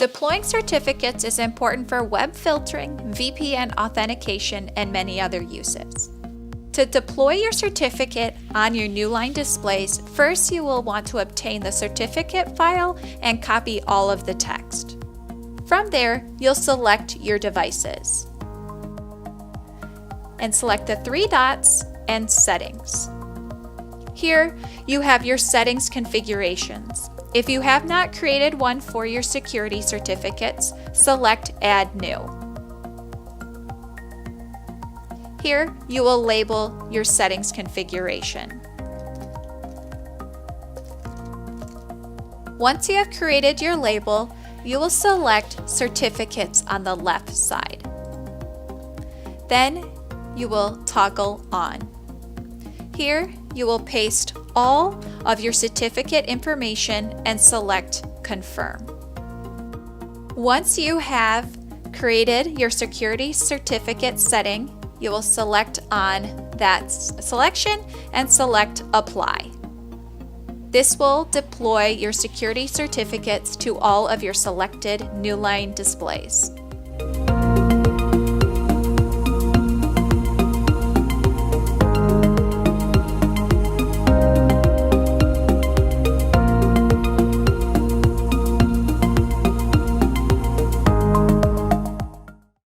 Deploying certificates is important for web filtering, VPN authentication, and many other uses. To deploy your certificate on your Newline displays, first you will want to obtain the certificate file and copy all of the text. From there, you'll select your devices and select the three dots and Settings. Here, you have your settings configurations. If you have not created one for your security certificates, select Add New. Here, you will label your settings configuration. Once you have created your label, you will select Certificates on the left side. Then, you will toggle On. Here, you will paste all of your certificate information and select Confirm. Once you have created your security certificate setting, you will select on that selection and select Apply. This will deploy your security certificates to all of your selected Newline displays.